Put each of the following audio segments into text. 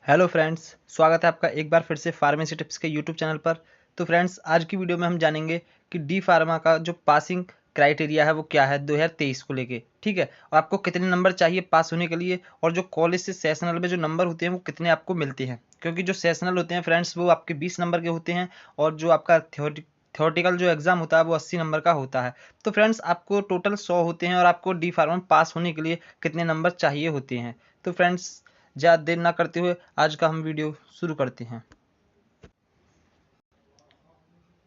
Hello friends, स्वागत है आपका एक बार फिर से फार्मेसी टिप्स के यूट्यूब चैनल पर। तो फ्रेंड्स, आज की वीडियो में हम जानेंगे कि डी फार्मा का जो पासिंग क्राइटेरिया है वो क्या है 2023 को लेके। ठीक है, और आपको कितने नंबर चाहिए पास होने के लिए, और जो कॉलेज से सेशनल में जो नंबर होते हैं वो कितने आपको मिलते हैं। क्योंकि जो सेशनल होते हैं फ्रेंड्स वो आपके 20 नंबर के होते हैं, और जो आपका थ्योरेटिकल जो एग्जाम होता है वो 80 नंबर का होता है। तो फ्रेंड्स, आपको टोटल 100 होते हैं, और आपको डी फार्मा में पास होने के लिए कितने नंबर चाहिए होते हैं। तो फ्रेंड्स, ज़्यादा देर ना करते हुए आज का हम वीडियो शुरू करते हैं।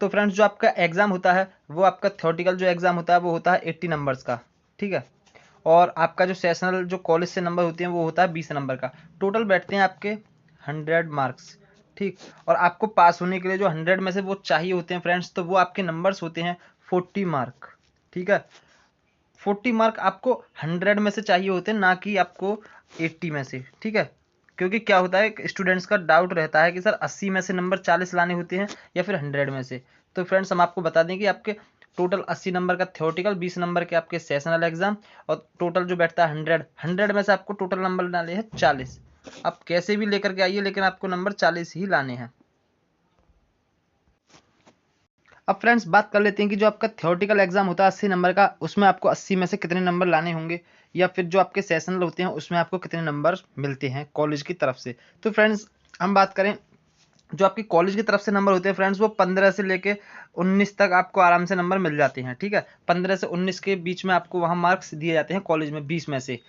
तो फ्रेंड्स, जो आपका एग्ज़ाम होता है वो आपका थ्योरेटिकल जो एग्ज़ाम होता है वो होता है 80 नंबर्स का। ठीक है, और आपका जो सेशनल जो कॉलेज से नंबर होते हैं वो होता है 20 नंबर का। टोटल बैठते हैं आपके 100 मार्क्स। ठीक, और आपको पास होने के लिए जो 100 में से वो चाहिए होते हैं फ्रेंड्स, तो वो आपके नंबर्स होते हैं 40 मार्क। ठीक है, 40 मार्क आपको 100 में से चाहिए होते हैं, ना कि आपको 80 में से। ठीक है, क्योंकि क्या होता है, स्टूडेंट्स का डाउट रहता है कि सर 80 में से नंबर 40 लाने होते हैं या फिर 100 में से। तो फ्रेंड्स, हम आपको बता दें कि आपके टोटल 80 नंबर का थ्योरेटिकल, 20 नंबर के आपके सेशनल एग्जाम, और टोटल जो बैठता है 100 में से आपको टोटल नंबर डाले हैं 40। आप कैसे भी लेकर के आइए, लेकिन आपको नंबर 40 ही लाने हैं। अब फ्रेंड्स, बात कर लेते हैं कि जो आपका थ्योरेटिकल एग्जाम होता है 80 नंबर का, उसमें आपको 80 में से कितने नंबर लाने होंगे, या फिर जो आपके सेशनल होते हैं उसमें आपको कितने नंबर मिलते हैं कॉलेज की तरफ से। तो फ्रेंड्स, हम बात करें जो आपकी कॉलेज की तरफ से नंबर होते हैं फ्रेंड्स, वो 15 से लेके 19 तक आपको आराम से नंबर मिल जाते हैं। ठीक है, 15 से 19 के बीच में आपको वहाँ मार्क्स दिए जाते हैं कॉलेज में 20 में से।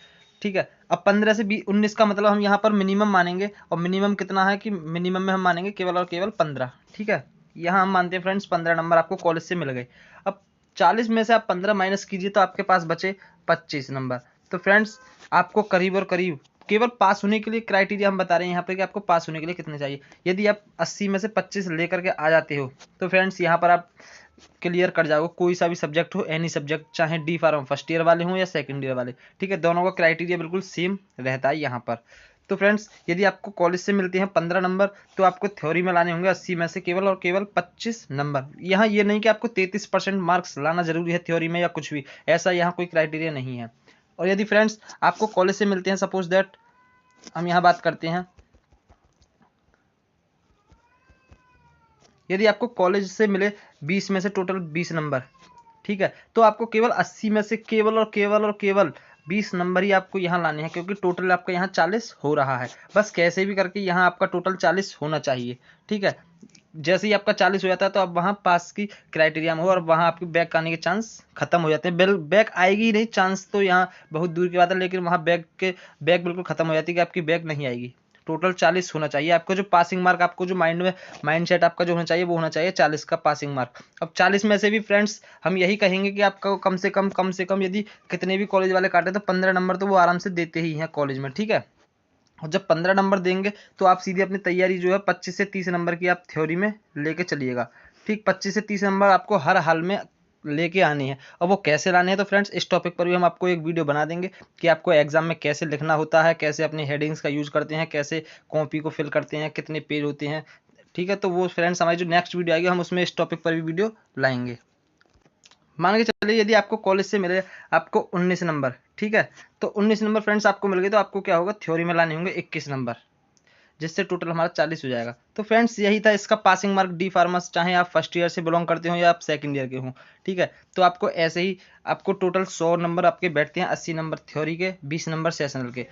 ठीक है, अब 15 से 19 का मतलब हम यहाँ पर मिनिमम मानेंगे, और मिनिमम कितना है कि मिनिमम में हम मानेंगे केवल और केवल 15। ठीक है, यहाँ हम मानते हैं फ्रेंड्स 15 नंबर आपको कॉलेज से मिल गए। अब 40 में से आप 15 माइनस कीजिए तो आपके पास बचे 25 नंबर। तो फ्रेंड्स, आपको करीब और करीब केवल पास होने के लिए क्राइटेरिया हम बता रहे हैं यहाँ पे कि आपको पास होने के लिए कितने चाहिए। यदि आप 80 में से 25 लेकर के आ जाते हो तो फ्रेंड्स यहाँ पर आप क्लियर कर जाओगे, कोई सा भी सब्जेक्ट हो, एनी सब्जेक्ट, चाहे डी फार्म फर्स्ट ईयर वाले हों या सेकंड ईयर वाले। ठीक है, दोनों का क्राइटेरिया बिल्कुल सेम रहता है यहाँ पर। तो फ्रेंड्स, यदि आपको कॉलेज से मिलते हैं 15 नंबर, तो आपको थ्योरी में लाने होंगे 80 में से केवल और केवल 25 नंबर। यहाँ ये नहीं कि आपको 33% मार्क्स लाना जरूरी है थ्योरी में या कुछ भी, ऐसा यहाँ कोई क्राइटेरिया नहीं है। और यदि फ्रेंड्स आपको कॉलेज से मिलते हैं, सपोज दैट हम यहाँ बात करते हैं, यदि आपको कॉलेज से मिले 20 में से टोटल 20 नंबर, ठीक है, तो आपको केवल 80 में से केवल और केवल और केवल 20 नंबर ही आपको यहाँ लाने हैं, क्योंकि टोटल आपका यहाँ 40 हो रहा है। बस कैसे भी करके यहाँ आपका टोटल 40 होना चाहिए। ठीक है, जैसे ही आपका 40 हो जाता है तो अब वहाँ पास की क्राइटेरिया में हो, और वहाँ आपके बैक आने के चांस खत्म हो जाते हैं। बैक आएगी ही नहीं, चांस तो यहाँ बहुत दूर की बात है, लेकिन वहाँ बैक बिल्कुल खत्म हो जाती है कि आपकी बैक नहीं आएगी। टोटल 40 होना चाहिए आपको। जो पासिंग मार्क आपको जो माइंड सेट आपका जो होना चाहिए वो होना चाहिए 40 का पासिंग मार्क। अब 40 में से भी फ्रेंड्स हम यही कहेंगे कि आपका कम से कम यदि कितने भी कॉलेज वाले काटे तो 15 नंबर तो वो आराम से देते ही हैं कॉलेज में। ठीक है, और जब 15 नंबर देंगे तो आप सीधे अपनी तैयारी जो है 25 से 30 नंबर की आप थ्योरी में लेके चलिएगा। ठीक, 25 से 30 नंबर आपको हर हाल में लेके आनी है। और वो कैसे लाने हैं तो फ्रेंड्स, इस टॉपिक पर भी हम आपको एक वीडियो बना देंगे कि आपको एग्जाम में कैसे लिखना होता है, कैसे अपने हेडिंग्स का यूज करते हैं, कैसे कॉपी को फिल करते हैं, कितने पेज होते हैं। ठीक है, तो वो फ्रेंड्स हमारी जो नेक्स्ट वीडियो आएगी हम उसमें इस टॉपिक पर भी वीडियो लाएंगे। मान के चलिए यदि आपको कॉलेज से मिले आपको 19 नंबर, ठीक है, तो 19 नंबर फ्रेंड्स आपको मिल गए, तो आपको क्या होगा, थ्योरी में लाने होंगे 21 नंबर, जिससे टोटल हमारा 40 हो जाएगा। तो फ्रेंड्स, यही था इसका पासिंग मार्क डी फार्मास, चाहे आप फर्स्ट ईयर से बिलोंग करते हो या आप सेकंड ईयर के हो। ठीक है, तो आपको ऐसे ही आपको टोटल 100 नंबर आपके बैठते हैं, 80 नंबर थ्योरी के, 20 नंबर सेशनल के,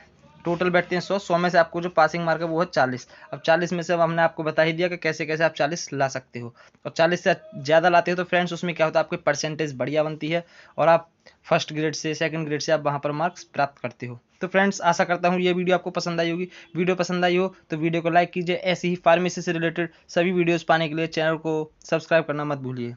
टोटल बैठते हैं 100 में से आपको जो पासिंग मार्क है वो है 40। अब 40 में से अब हमने आपको बता ही दिया कि कैसे कैसे आप 40 ला सकते हो। और 40 से ज़्यादा लाते हो तो फ्रेंड्स उसमें क्या होता है, आपकी परसेंटेज बढ़िया बनती है, और आप फर्स्ट ग्रेड से सेकंड ग्रेड से आप वहाँ पर मार्क्स प्राप्त करते हो। तो फ्रेंड्स, आशा करता हूँ ये वीडियो आपको पसंद आई होगी। वीडियो पसंद आई हो तो वीडियो को लाइक कीजिए। ऐसी ही फार्मेसी से रिलेटेड सभी वीडियोस पाने के लिए चैनल को सब्सक्राइब करना मत भूलिए।